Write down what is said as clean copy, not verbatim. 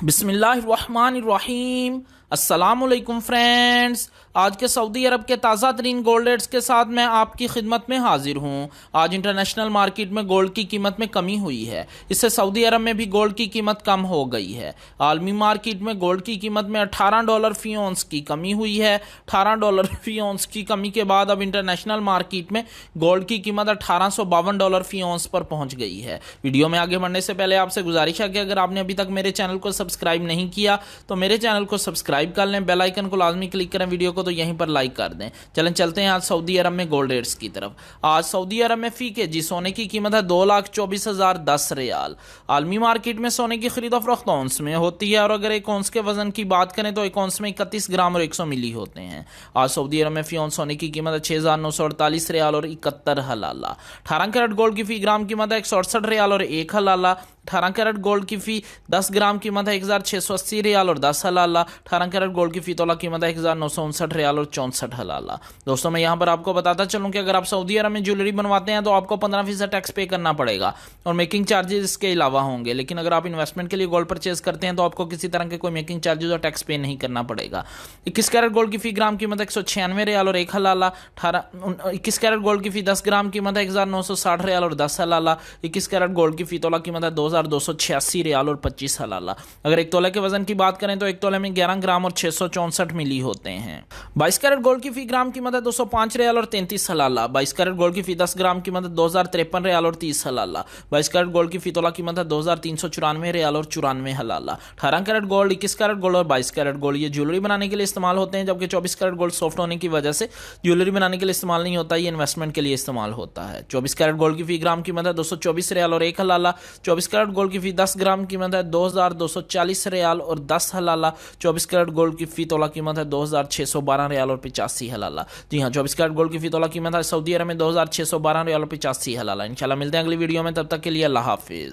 बिस्मिल्लाहिर्रहमानिर्रहीम। अस्सलामुअलैकुम फ्रेंड्स, आज के सऊदी अरब के ताज़ा तरीन गोल्ड रेट्स के साथ मैं आपकी खिदमत में हाजिर हूँ। आज इंटरनेशनल मार्केट में गोल्ड की कीमत में कमी हुई है, इससे सऊदी अरब में भी गोल्ड की कीमत कम हो गई है। आलमी मार्केट में गोल्ड की कीमत में $18 फी औंस की कमी हुई है। $18 फी औंस की कमी के बाद अब इंटरनेशनल मार्केट में गोल्ड की कीमत $1852 फी औंस पर पहुँच गई है। वीडियो में आगे बढ़ने से पहले आपसे गुजारिश है कि अगर आपने अभी तक मेरे चैनल को सब्सक्राइब नहीं किया तो मेरे चैनल को सब्सक्राइब कर लें, बेल आइकन को लाजमी क्लिक करें, वीडियो को तो यहीं पर लाइक कर दें। चलें चलते हैं आज सऊदी अरब में गोल्ड रेट्स की तरफ। आज सऊदी अरब में फी केजी सोने की कीमत है 2,24,010 रियाल। आलमी मार्केट में सोने की खरीद फरोख्त औंस में होती है और अगर एक औंस के वजन की बात करें तो एक औंस में 31 ग्राम और 100 मिली होते हैं। आज सऊदी अरब में फी औंस सोने की कीमत है 6,948 रियाल और 71 हलाला। 18 कैरेट गोल्ड की फी ग्राम कीमत है 168 रियाल और 1 हलाला। 18 कैरेट गोल्ड की फी 10 ग्राम कीमत है 1,680 रियाल और 10 हलाला। 18 कैरेट गोल्ड की फी तोला कीमत है 1,959 रियाल और 64 हलाला। दोस्तों, मैं यहाँ पर आपको बताता चलूँ कि अगर आप सऊदी अरब में ज्वेलरी बनवाते हैं तो आपको 15% टैक्स पे करना पड़ेगा और मेकिंग चार्जेस इसके अलावा होंगे। लेकिन अगर आप इन्वेस्टमेंट के लिए गोल्ड परचेज करते हैं तो आपको किसी तरह के कोई मेकिंग चार्जेस और टैक्स पे नहीं करना पड़ेगा। 21 कैरेट गोल्ड की फी ग्राम कीमत 196 रियाल और 1 हलाला। 21 कैरेट गोल्ड की फी 10 ग्राम कीमत है 1,960 रियाल और 10 हलाला। 21 कैरेट गोल्ड की फी तोला कीमत है 2,286 रियाल और 25 हलाला। अगर एक तोले के वजन की बात करें तो एक तोले में 11 ग्राम और 664 मिली होते हैं। 22 कैरेट गोल्ड की फी ग्राम कीमत है 205 रियाल और 33 हलाला। 22 कैरेट गोल्ड की फी 10 ग्राम कीमत है 2,053 रियाल और 30 हलाला। 22 कैरेट गोल्ड की फी तोला कीमत है 2,394 रियाल और 94 हलाला। 18 कैरेट गोल्ड, 21 कैरेट गोल्ड और 22 कैरेट गोल्ड ये ज्वेलरी बनाने के लिए इस्तेमाल होते हैं, जबकि 24 कैरेट गोल्ड सॉफ्ट होने की वजह से ज्वेलरी बनाने के लिए इस्तेमाल नहीं होता, ये इन्वेस्टमेंट के लिए इस्तेमाल होता है। 24 कैरेट गोल्ड की फी ग्राम कीमत है 224 रियाल और 1 हलाला। 24 कैरेट गोल्ड की फी 10 ग्राम कीमत है 2,240 रियाल और 10 हलाला। 24 कैरेट गोल्ड की फी तोला कीमत है 2,612 रियाल और 85 हलाला। जी हाँ, 24 कैरेट गोल्ड की फी तोला कीमत है सऊदी अरब में 2,612 रियाल और 85 हलाला। इंशाल्लाह मिलते हैं अगली वीडियो में, तब तक के लिए अल्लाह हाफिज।